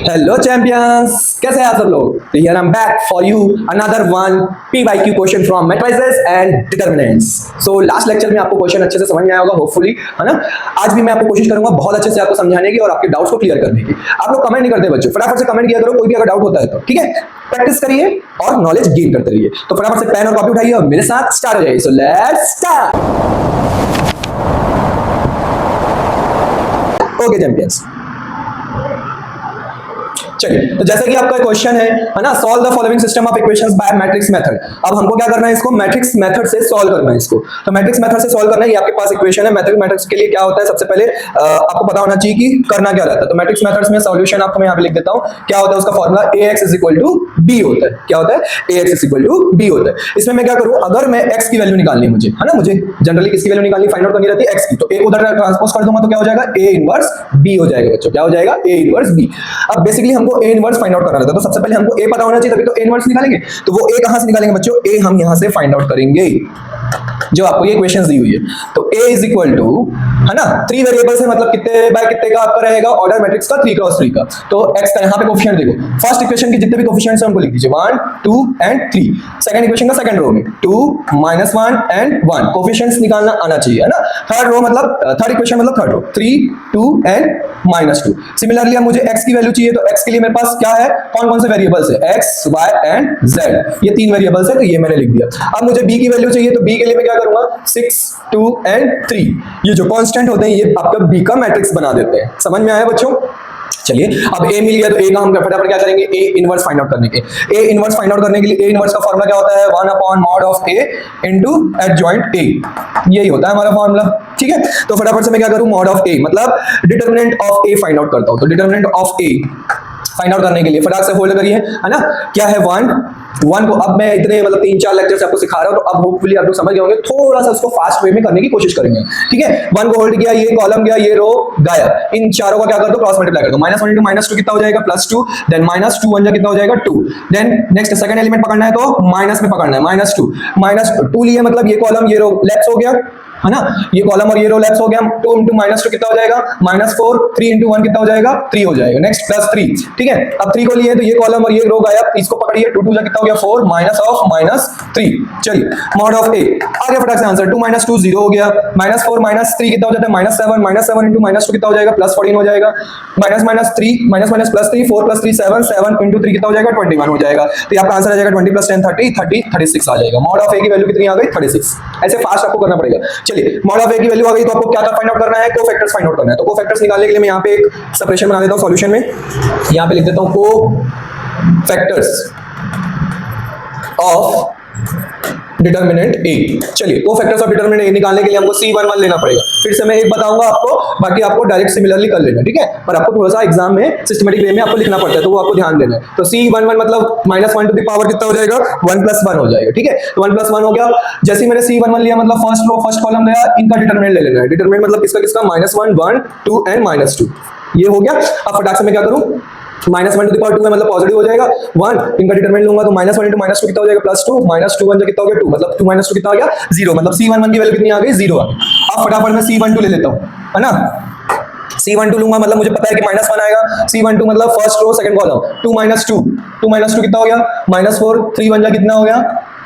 Hello champions, कैसे हैं आप सब लोग। तो here I am back for you another one PYQ question from matrices and determinants. So last lecture में आपको क्वेश्चन अच्छे से समझ में आया होगा होपफुली, है ना। आज भी मैं आपको कोशिश करूंगा बहुत अच्छे से आपको समझाने की और आपके डाउट्स को क्लियर करने की। आप लोग कमेंट नहीं करते बच्चों, फटाफट से कमेंट किया करो कोई भी अगर डाउट होता है तो, ठीक है। प्रैक्टिस करिए और नॉलेज गेन करते रहिए। तो फटाफट से पेन और कॉपी उठाइए और मेरे साथ स्टार्ट हो जाइए। So let's start. Okay champions, चलिए। तो जैसे कि आपका क्वेश्चन है ना, solve the following system of equations bye matrix method. अब हमको क्या करना है, इसको मैट्रिक्स मेथड से सॉल्व करना है इसको। तो मैट्रिक्स मेथड से सॉल्व करना है, ये आपके पास इक्वेशन है। मैट्रिक्स के लिए क्या होता है, सबसे पहले आपको पता होना चाहिए कि करना क्या रहता है। तो मैट्रिक्स मेथड्स में सॉल्यूशन आपको मैं यहां पे लिख देता हूं। क्या होता है उसका फॉर्मूला, ax b होता है। क्या होता है, ax b होता है। इसमें मैं क्या करूं, अगर मैं x की वैल्यू निकालनी है मुझे, है ना, मुझे जनरली किसकी वैल्यू निकालनी, फाइंड आउट करनी रहती है x की। तो a उधर ट्रांसपोज कर दूंगा तो क्या हो जाएगा, a इनवर्स b हो जाएगा बच्चों। क्या हो जाएगा, a इनवर्स b। अब बेसिकली हमको a इनवर्स फाइंड आउट करना रहता है। तो सबसे पहले हमको a पता होना चाहिए, तभी तो a इनवर्स निकालेंगे। तो वो a कहां से निकालेंगे बच्चों, a हम यहां से फाइंड आउट करेंगे जो आपको ये इक्वेशंस दी हुई है। तो a इज इक्वल टू, है ना, 3 वेरिएबल्स है, मतलब कितने बाय कितने का आपका रहेगा ऑर्डर मैट्रिक्स का 3 क्रॉस 3 का। तो x का यहां पे कोफिशिएंट देखो, फर्स्ट इक्वेशन के जितने भी कोफिशिएंट्स हैं उनको लिख दीजिए 1 2 एंड 3। सेकंड इक्वेशन का सेकंड रो में 2 -1 एंड 1 कोफिशिएंट्स निकालना आना चाहिए, है ना। थर्ड रो मतलब थर्ड इक्वेशन मतलब थर्ड रो 3 2 एंड -2। सिमिलरली अब मुझे x की वैल्यू चाहिए, तो x के लिए मेरे पास क्या है, कौन कौन से वेरिएबल्स है, x y एंड z, ये 3 वेरिएबल्स है, तो ये मैंने लिख दिया। अब मुझे b की वैल्यू चाहिए, तो b के लिए मैं क्या करूंगा, 6 2 एंड 3, ये जो कांस्टेंट होते हैं ये आपका b का मैट्रिक्स बना देते हैं। समझ में आया बच्चों। चलिए, अब a मिल गया तो a का हम फटाफट क्या करेंगे, a इनवर्स फाइंड आउट करने के। a इनवर्स फाइंड आउट करने के लिए a इनवर्स का फार्मूला क्या होता है, 1/mod of a into adjoint a, यही होता है हमारा फार्मूला, ठीक है। तो फटाफट से मैं क्या करूं, mod ऑफ a मतलब determinant of a find out करता हूं। तो determinant of a find out करने के लिए फटाफट से होल्ड करिए, है ना। क्या है 1 को, अब मैं इतने मतलब 3-4 लेक्चर से आपको सिखा रहा हूं, तो अब होपफुली आप लोग समझ गए होंगे। थोड़ा सा उसको फास्ट वे में करने की कोशिश करेंगे, ठीक है। 1 को होल्ड किया, ये कॉलम गया, ये रो गायब। इन चारों का क्या कर दो, क्रॉस मल्टीप्लाई कर दो। -1 इंटू -2 कितना हो जाएगा, +2। देन -2 1 जा कितना हो जाएगा 2। देन नेक्स्ट सेकंड एलिमेंट पकड़ना है तो माइनस में पकड़ना है, -2 लिए, मतलब ये कॉलम ये रो लेफ्ट हो गया, है ना। ये कॉलम और ये रो लेफ्ट हो गया। 2 इंटू -2 कितना हो जाएगा, -4। 3 इंटू 1 कितना हो जाएगा, 3 हो जाएगा। नेक्स्ट +3, ठीक है। अब 3 को लिए तो ये कॉलम और ये रो गायब, इसको पकड़िए, 2 2 जा कितना हो गया 4 -3। चलिए, मॉड ऑफ a आ गया फटाक से आंसर, 2 -2 0 हो गया। -4 -3 कितना हो जाता है, -7 इंटू -2 कितना हो जाएगा, +14 हो जाएगा। -3 +3 4 + 3 7 7 इंटू 3 कितना हो जाएगा, 21 हो जाएगा। तो ये आपका आंसर आ जाएगा 20 + 10 30 36 आ जाएगा। मॉड ऑफ a की वैल्यू कितनी आ गई, 36। ऐसे फास्ट आपको करना पड़ेगा। चलिए, मॉड ऑफ a की वैल्यू आ गई, तो आपको क्या फाइंड आउट करना है, कोफैक्टर्स फाइंड आउट करना है। तो कोफैक्टर्स निकालने के लिए मैं यहाँ पे एक सेपरेशन बना देता हूँ सॉल्यूशन में। यहाँ पे लिख देता हूँ कोफैक्टर्स ऑफ डिटरमिनेंट a। चलिए, कोफैक्टर्स ऑफ डिटरमिनेंट a निकालने के लिए हमको C11 लेना पड़ेगा। फिर से मैं एक बताऊंगा आपको, बाकी आपको डायरेक्ट सिमिलरली कर लेना, ठीक है। पर आपको थोड़ा सा एग्जाम में सिस्टमेटिक वे में आपको लिखना पड़ता है, तो वो आपको ध्यान देना है। तो C11 मतलब -1 टू द पावर कितना हो जाएगा, 1 + 1 हो जाएगा, ठीक है। तो 1 + 1 हो गया। जैसे ही मैंने C11 लिया, मतलब फर्स्ट रो फर्स्ट कॉलम लिया, इनका डिटरमिनेंट ले लेना है। डिटरमिनेंट मतलब किसका किसका, -1 1 2 एंड -2, ये हो गया। अब फटाक से मैं क्या करूं, -1 टू द पावर 2 है, मतलब पॉजिटिव हो जाएगा। 1 इनका डिटरमिनेंट लूंगा तो -1 इंटू -2 कितना हो जाएगा, +2 -2 1 कितना हो गया 2, मतलब 2 - 2 कितना हो गया 0, मतलब C11 की वैल्यू कितनी आ गई, 0 आ गई। अब फटाफट मैं C12 ले लेता हूं, है ना। C12 लूंगा, मतलब मुझे पता है कि -1 आएगा। C12 मतलब फर्स्ट रो सेकंड कॉलम, 2 -2 कितना हो गया, -4 3 1 जा कितना हो गया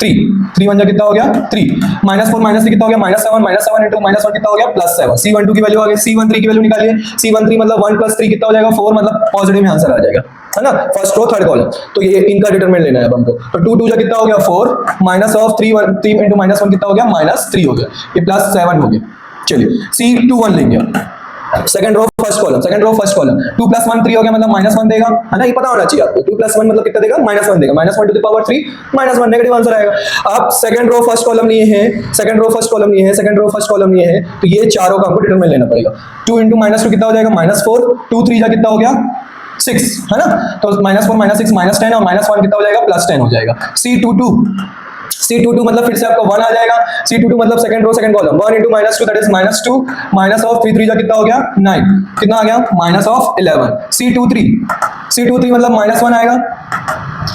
3 3 1 जा कितना हो गया 3 -4 -3 कितना हो गया, -7 इंटू -1 कितना हो गया +7। C12 की वैल्यू आ गई। C13 की वैल्यू निकालिए। C13 मतलब 1 + 3 कितना हो जाएगा 4, मतलब पॉजिटिव में आंसर आ जाएगा, है ना। फर्स्ट रो थर्ड कॉलम, तो ये इनका डिटरमिनेंट लेना है अब हमको। तो 2 2 जा कितना हो गया 4 -3 इंटू -1 कितना हो गया, -3 हो गया, ये +7 हो गया। चलिए, C21 लेंगे। सेकंड रो फर्स्ट कॉलम 2 + 1 3 हो गया, मतलब -1 देगा, है ना। ये पता होना चाहिए आपको, 2 + 1 मतलब कितना देगा, -1 देगा। -1 to the power 3 -1 negative answer आएगा। अब सेकंड रो फर्स्ट कॉलम लिए हैं, सेकंड रो फर्स्ट कॉलम लिए हैं, तो ये चारों का हमको डिटरमिनेंट लेना पड़ेगा। 2 इंटू -2 कितना हो जाएगा, -4 2 3 जा कितना हो गया 6, है ना। तो -4 -6 -10 और -1 कितना हो जाएगा, +10 हो जाएगा। C22 मतलब फिर से आपका 1 आ जाएगा। C22 मतलब second row second column, 1 into -2 that is -2 -3 3 जा कितना हो गया 9, कितना आ गया -11। C23 मतलब -1 आएगा,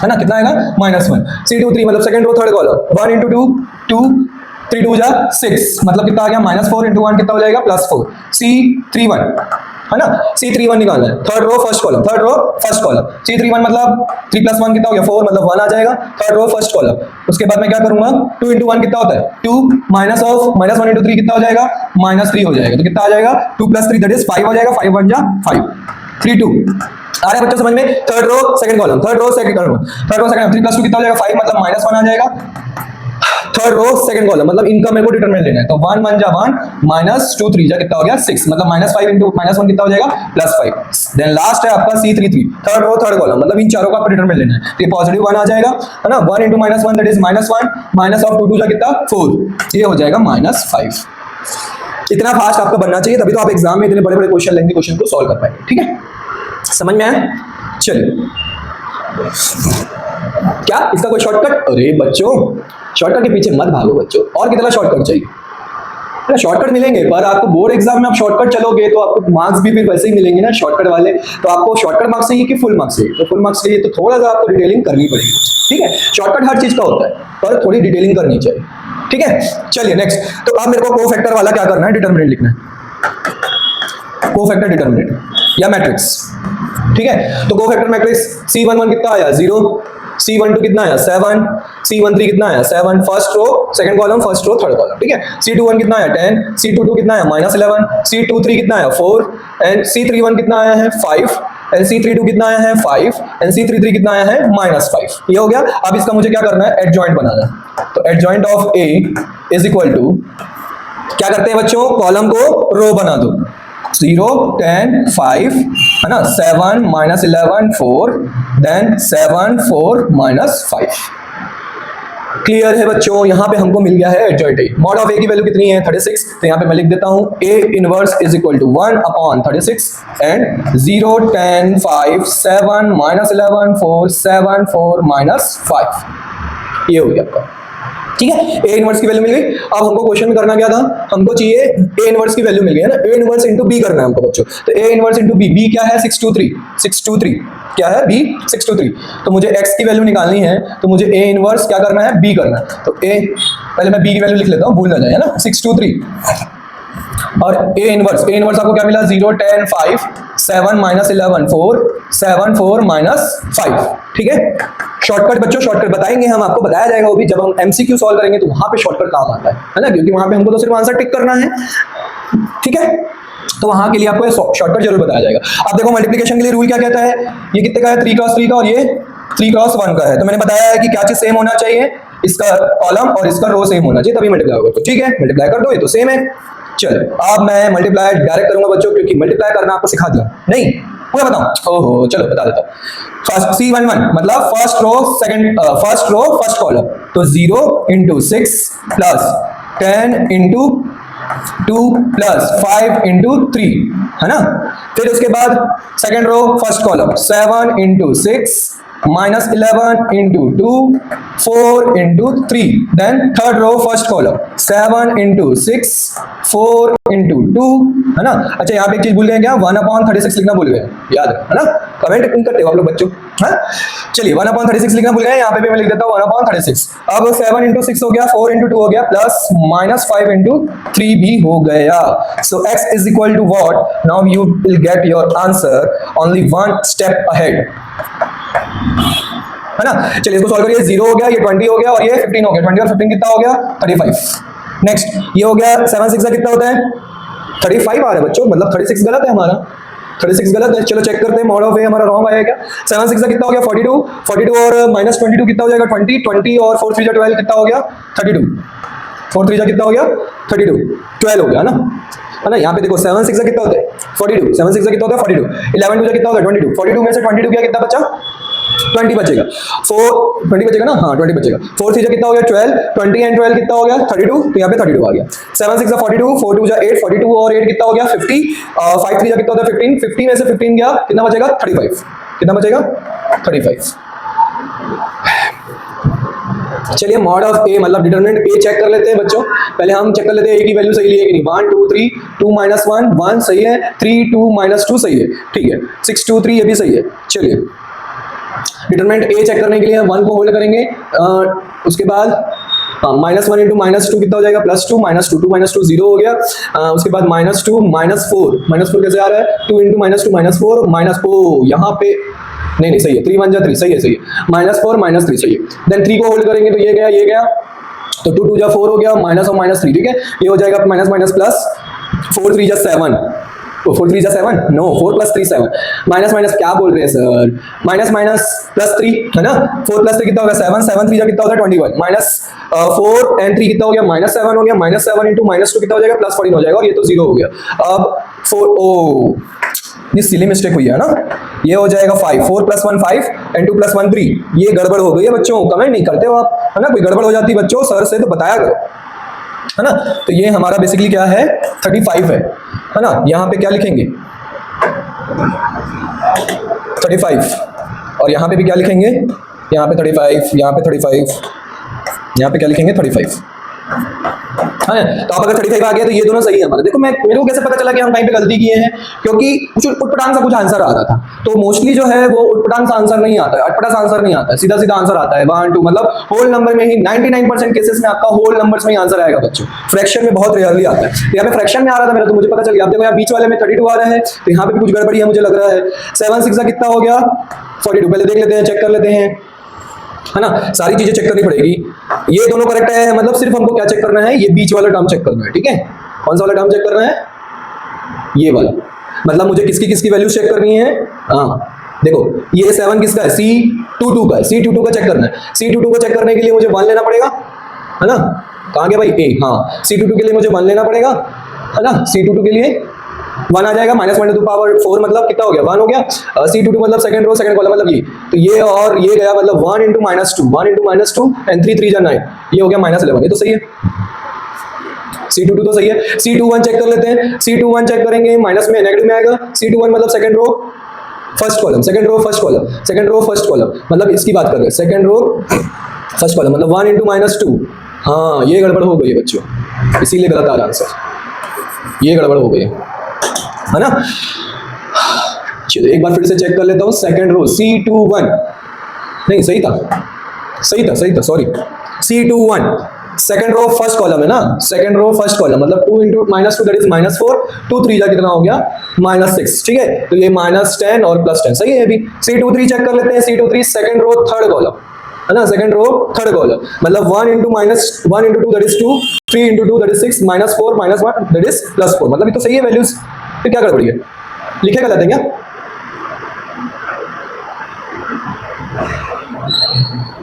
है ना, कितना आएगा -1। C23 मतलब second row third column, 1 into 2 2 3 2 जा 6, मतलब कितना आ गया -4 इंटू 1 कितना हो जाएगा +4। C31 है ना। C31 निकालना है, third row first column, third row first column. C31 मतलब 3 + 1 कितना हो गया 4, मतलब 1 आ जाएगा, थर्ड रो फर्स्ट कॉलम। उसके बाद मैं क्या करूंगा, 2 × 1 कितना होता है 2, माइनस ऑफ -1 × 3 कितना हो जाएगा -3 हो जाएगा, तो कितना आ जाएगा 2 + 3 दैट इज 5 हो जाएगा, 5 × 1 = 5, 3 2 आ रहा है बच्चों समझ में। Third row second column, third row second column, third row second 3 + 2 कितना हो जाएगा 5, मतलब -1 आ जाएगा। थर्ड रो सेकंड कॉलम मतलब इनका मेरे को डिटरमिनेंट लेना है, तो 1 = 1 -2 3 कितना हो गया 6, मतलब -5 × -1 कितना हो जाएगा +5। देन लास्ट है आपका C33 third row third column, मतलब इन चारों का आपको डिटरमिनेंट लेना है, तो ये पॉजिटिव 1 आ जाएगा, है ना। 1 × -1 दैट इज -1, माइनस ऑफ 2 2 कितना 4, ये हो जाएगा -5। इतना फास्ट आपको बनना चाहिए, तभी तो आप एग्जाम में इतने बड़े बड़े क्वेश्चन लेंगे, क्वेश्चन को सॉल्व कर पाएंगे, ठीक है। समझ में आया? चलिए क्या इसका कोई शॉर्टकट? अरे बच्चों शॉर्टकट के पीछे मत भागो बच्चों, और कितना शॉर्टकट चाहिए, शॉर्टकट मिलेंगे, पर आपको बोर्ड एग्जाम में आप शॉर्टकट चलोगे तो आपको मार्क्स भी फिर वैसे ही मिलेंगे ना शॉर्टकट वाले। तो आपको शॉर्टकट मार्क्स चाहिए कि फुल मार्क्स चाहिए? तो फुल मार्क्स चाहिए तो थोड़ा सा आपको डिटेलिंग करनी पड़ेगी, ठीक है। शॉर्टकट हर चीज का होता है, पर थोड़ी डिटेलिंग करनी चाहिए, ठीक है। चलिए नेक्स्ट, तो अब मेरे को कोफैक्टर वाला क्या करना है, डिटरमिनेंट लिखना है, कोफैक्टर डिटरमिनेंट या मैट्रिक्स, ठीक है। तो कोफैक्टर मैट्रिक्स C11 कितना आया 0, C12 कितना आया 7, C13 कितना आया 7, first row second column, first row third column, ठीक है। C21 कितना आया 10, C22 कितना आया -11, C23 कितना आया 4, एंड C31 कितना आया है 5, एंड C32 कितना आया है 5, एंड C33 कितना आया है -5। ये हो गया। अब इसका मुझे क्या करना है, एडजॉइंट बनाना है। तो adjoint of A is equal to, क्या करते हैं बच्चों, कॉलम को रो बना दो, 0 10 5, है ना, 7 -11 4, देन 7 4 -5। क्लियर है बच्चों, यहां पे हमको मिल गया है adjoint A। Mod of A की वैल्यू कितनी है 36, तो यहां पे मैं लिख देता हूं A inverse is equal to 1/36 and 0 10 5 7 -11 4 7 4 -5। ये हो गया आपका, ठीक है। A इनवर्स की वैल्यू मिल गई। अब हमको क्वेश्चन में करना क्या था, हमको चाहिए A इनवर्स की वैल्यू मिल गई है ना, A इनवर्स इंटू B करना है हमको बच्चों। तो A inverse into B, B क्या है 623 क्या है B 623। तो मुझे X की वैल्यू निकालनी है, तो मुझे A इनवर्स क्या करना है B करना है। तो A पहले मैं B की वैल्यू लिख लेता हूँ, भूल ना जाए, है ना, 623 और A इनवर्स आपको क्या मिला 0 10 5 7 -11 4 7 4 -5, ठीक है। शॉर्टकट बच्चों, शॉर्टकट बताएंगे हम आपको, बताया जाएगा वो भी जब हम MCQ सॉल्व करेंगे, तो वहां पे शॉर्टकट काम आता है ना, क्योंकि वहां पे हमको तो सिर्फ आंसर टिक करना है, ठीक है। तो वहां के लिए आपको शॉर्टकट जरूर बताया जाएगा। अब देखो मल्टीप्लिकेशन के लिए रूल क्या कहता है, ये कितने का है 3 × 3 का, और ये 3 × 1 का है। तो मैंने बताया है कि क्या चीज सेम होना चाहिए, इसका कॉलम और इसका रो सेम होना चाहिए, तभी मल्टीप्लाई होगा। तो ठीक है, मल्टीप्लाई कर दो, ये तो सेम है। चलो अब मैं मल्टीप्लाई डायरेक्ट करूंगा बच्चों, क्योंकि मल्टीप्लाई करना आपको सिखा दिया नहीं, पूरा बताऊं, ओहो चलो बता देता हूं। फर्स्ट C11 मतलब first row second, first row first column, तो 0 × 6 प्लस 10 × 2 प्लस 5 × 3, है ना। फिर उसके बाद second row first column 7 × 6 -11 × 2 4 × 3, then third row first column 7 × 6 4 × 2, है ना। अच्छा यहाँ पे एक चीज भूल गए क्या, 1/36 लिखना भूल गए, याद है ना, कमेंट करते हो आप लोग बच्चों, हाँ। चलिए 1/36 लिखना भूल गए, यहाँ पे भी मैं लिख देता हूँ 1/36। अब 7 × 6 हो गया, 4 × 2 हो गया, प्लस -5 × 3 भी हो गया। So x is equal to what, now you will get your answer only one step ahead, है ना। चलिए इसको सॉल्व करिए, 0 हो गया, ये 20 हो गया, और ये 15 हो गया, 20 और 15 कितना हो गया 35। नेक्स्ट ये हो गया 7 6 कितना होता है 35 आ रहा है बच्चों, मतलब 36 गलत है हमारा, 36 गलत है। चलो चेक करते हैं, मॉड ऑफ A हमारा रॉन्ग आया क्या। 7 6 कितना हो गया 42, 42 और -22 कितना हो जाएगा 20, 20 और 4 3 12 कितना हो गया 32, 4 3 कितना हो गया 32, 12 हो गया ना, है ना। यहाँ पे देखो 7 6 कितना होता है 42, 7 6 कितना होता है 42, 11 2 कितना होता है 22, 42 में से 22 गया कितना बचा 20 बचेगा, 20 बचेगा ना, हाँ 20 बचेगा। 4 3 कितना हो गया 12, 20 एंड 12 कितना हो गया 32, तो यहाँ पे 32 आ गया। 7 6 42, 4 2 8, 42 और 8 कितना हो गया 50, 5 3 कितना होता है 15, 50 में से 15 गया कितना बचेगा 35, कितना बचेगा 35। चलिए मॉड ऑफ A मतलब डिटरमिनेंट A चेक कर लेते हैं बच्चों। पहले हम चेक कर लेते हैं A की वैल्यू सही है कि नहीं। 1 2 3, 2 -1 1 सही है, 3 2 -2 सही है, ठीक है, 6 2 3 ये भी सही है। चलिए डिटरमिनेंट A चेक करने के लिए 1 को होल्ड करेंगे, उसके बाद -1 इंटू -2 कितना हो जाएगा, +2, -2, 2 -2 0 हो गया। उसके बाद -2 -4 कैसे आ रहा है, 2 इंटू -2 -4 यहाँ पे नहीं सही है, 3 1 जा 3 सही है -4 -3 सही है। देन 3 को होल्ड करेंगे तो ये गया तो 2 2 जा 4 हो गया, माइनस और -3 ठीक है, ये हो जाएगा माइनस प्लस 4 3 जा 7, 4 3 जा 7 नो 4 + 3 7, माइनस क्या बोल रहे हैं सर, माइनस +3 है ना, 4 + 3 कितना होगा 7, 7 3 जा कितना होता है 21, -4 and 3 कितना हो गया -7 हो गया, -7 इंटू -2 कितना हो जाएगा +14 हो जाएगा, और ये तो 0 हो गया। अब 4 ओ ये सिली मिस्टेक हुई है ना, ये हो जाएगा 5, 4 + 1 5 and 2 + 1 3, ये गड़बड़ हो गई है बच्चों, कमेंट नहीं करते हो आप, है ना, कोई गड़बड़ हो जाती है बच्चों सर से तो बताया करो, है ना। तो ये हमारा बेसिकली क्या है 35 है ना, यहाँ पे क्या लिखेंगे 35, और यहाँ पे भी क्या लिखेंगे, यहाँ पे 35, यहाँ पे 35, यहाँ पे क्या लिखेंगे 35 है। तो आप अगर 35 आ गया तो ये दोनों सही है हमारे। देखो मेरे को कैसे पता चला कि हम कहीं पे गलती किए हैं, क्योंकि कुछ उटपटांग सा कुछ आंसर आ रहा था, तो मोस्टली जो है वो उटपटांग सा आंसर नहीं आता है, अटपटा सा आंसर नहीं आता है, सीधा आंसर आता है 1 2, मतलब होल नंबर में ही 99% केसेस में आपका होल नंबर्स में ही आंसर आएगा बच्चों, फ्रैक्शन में बहुत रेयरली आता है। तो यहाँ पे फ्रैक्शन में आ रहा था मेरा, तो मुझे पता चल गया। आप देखो यहाँ बीच वाले में 32 आ रहा है, तो यहाँ पे भी कुछ गड़बड़ी है मुझे लग रहा है। 7 6 कितना हो गया 42, पहले देख लेते हैं, चेक कर लेते हैं, है ना, सारी चीजें चेक करनी पड़ेगी। ये दोनों करेक्ट है, मतलब सिर्फ हमको क्या चेक करना है, ये बीच वाला टर्म चेक करना है, ठीक है। कौन सा वाला टर्म चेक करना है, ये वाला, मतलब मुझे किसकी वैल्यू चेक करनी है। हाँ देखो ये 7 किसका है, C22 का है, C22 का चेक करना है। C22 को चेक करने के लिए मुझे 1 लेना पड़ेगा, है ना, कहाँ गया भाई A, हाँ C22 के लिए मुझे 1 लेना पड़ेगा, है ना, C22 के लिए 1 आ जाएगा, -1/4 मतलब कितना हो गया 1 हो गया। C22 मतलब सेकंड रो सेकंड कॉलम, मतलब ये, तो ये और ये गया, मतलब 1 इंटू -2 एंड 3 3 जा 9, ये हो गया -11, ये तो सही है। C22 तो सही है। C21 चेक कर लेते हैं, C21 चेक करेंगे, माइनस में नेगेटिव में आएगा। C21 मतलब second row first column, second row first column, second row first column, मतलब इसकी बात कर रहे हैं, सेकंड रो फर्स्ट कॉलम मतलब 1 इंटू -2, हाँ ये गड़बड़ हो गई है बच्चों, इसीलिए गलत आ रहा आंसर, ये गड़बड़ हो गई है ना। चलो एक बार फिर से चेक कर लेता हूँ, सेकंड रो C21 नहीं सही था sorry, C21 second row first column है ना, सेकंड रो फर्स्ट कॉलम मतलब 2 इंटू -2 दैट इज -4, 2 3 जा कितना हो गया -6, ठीक है, तो ये -10 और +10 सही है। अभी C23 चेक कर लेते हैं, C23 second row third column है ना, सेकंड रो थर्ड कॉलम मतलब 1 into 2 that is 2, 3 into 2 that is 6, -4 -1 that is +4, मतलब ये तो सही है वैल्यूज, फिर क्या गड़बड़ी है, लिखे गलत है क्या?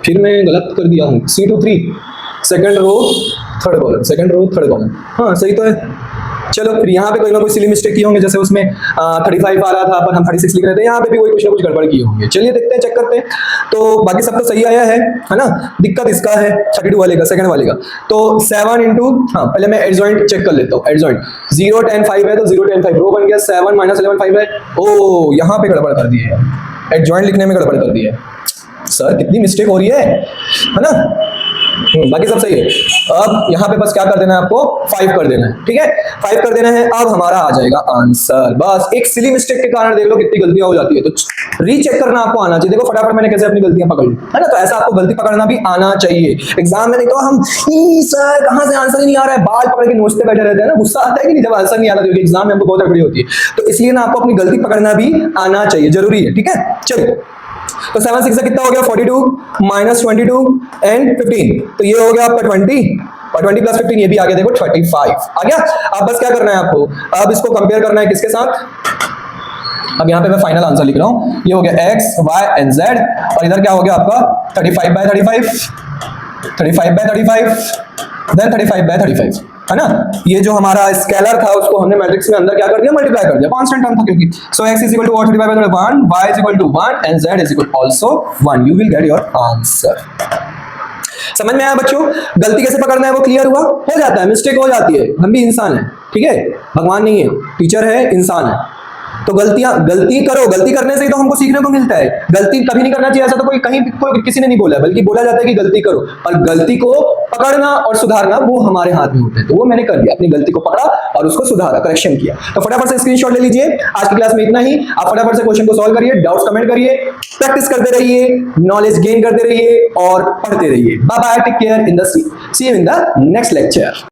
फिर मैं गलत कर दिया हूँ। C23 second row third column, second row third column, हाँ सही तो है। चलो फिर यहाँ पे कोई ना कोई सिली मिस्टेक किए होंगे, जैसे उसमें 35 आ रहा था पर हम 36 लिख रहे थे, यहाँ पे भी कोई कुछ ना कुछ गड़बड़ किए होंगे। चलिए देखते हैं, चेक करते हैं। तो बाकी सब तो सही आया है ना, दिक्कत इसका है 32 वाले का, सेकंड वाले का। तो 7 इंटू, हाँ पहले मैं एडजॉइंट चेक कर लेता हूँ, एडजॉइंट 0 10 5 है तो 0 10 5 रो बन गया, 7 -11 5 है। ओ यहाँ पे गड़बड़ कर दी है, एडजॉइंट लिखने में गड़बड़ कर दी है सर, कितनी मिस्टेक हो रही है ना। बाकी सब सही है। अब यहाँ पे बस क्या कर देना है आपको, 5 कर देना है, ठीक है 5 कर देना है। अब हमारा आ जाएगा आंसर, बस एक सिली मिस्टेक के कारण देख लो कितनी गलतियां हो जाती है, तो रीचेक करना आपको आना चाहिए। देखो फटाफट मैंने कैसे अपनी गलतियां पकड़ ली है ना, तो ऐसा आपको गलती पकड़ना भी आना चाहिए। एग्जाम में नहीं तो हम सर कहाँ से आंसर ही नहीं आ रहा है, बाल पकड़ के नोचते बैठे रहते हैं ना, गुस्सा आता है कि नहीं जब आंसर नहीं आता, क्योंकि एग्जाम में हमको बहुत गड़बड़ी होती है। तो इसलिए ना आपको अपनी गलती पकड़ना भी आना चाहिए, जरूरी है, ठीक है। चलिए तो 7 6 कितना हो गया 42 -22 एंड 15, तो ये हो गया आपका 20 और 20 + 15 ये भी आ गया, देखो 35 आ गया। अब बस क्या करना है आपको, अब इसको कंपेयर करना है किसके साथ, अब यहाँ पे मैं फाइनल आंसर लिख रहा हूँ, ये हो गया x y and z, और इधर क्या हो गया आपका 35/35 35/35 देन 35/35 है ना। ये जो हमारा स्केलर था उसको हमने मैट्रिक्स में अंदर क्या कर दिया, मल्टीप्लाई कर दिया, कांस्टेंट टर्म था क्योंकि। सो x = 35/1, y = 1 and z = also 1, you will get your answer। समझ में आया बच्चों, गलती कैसे पकड़ना है वो क्लियर हुआ, हो जाता है मिस्टेक हो जाती है, हम भी इंसान हैं, ठीक है, भगवान नहीं है, टीचर है, इंसान है, तो गलती करो, गलती करने से ही तो हमको सीखने को मिलता है। गलती कभी नहीं करना चाहिए, ऐसा तो कोई किसी ने नहीं बोला, बल्कि बोला जाता है कि गलती करो, और गलती को पकड़ना और सुधारना वो हमारे हाथ में होता है। तो वो मैंने कर दिया, अपनी गलती को पकड़ा और उसको सुधारा, करेक्शन किया। तो फटाफट से स्क्रीनशॉट ले लीजिए। आज की क्लास में इतना ही। आप फटाफट से क्वेश्चन को सॉल्व करिए, डाउट्स कमेंट करिए, प्रैक्टिस करते रहिए, नॉलेज गेन करते रहिए और पढ़ते रहिए। Bye bye, take care, see you in the next lecture.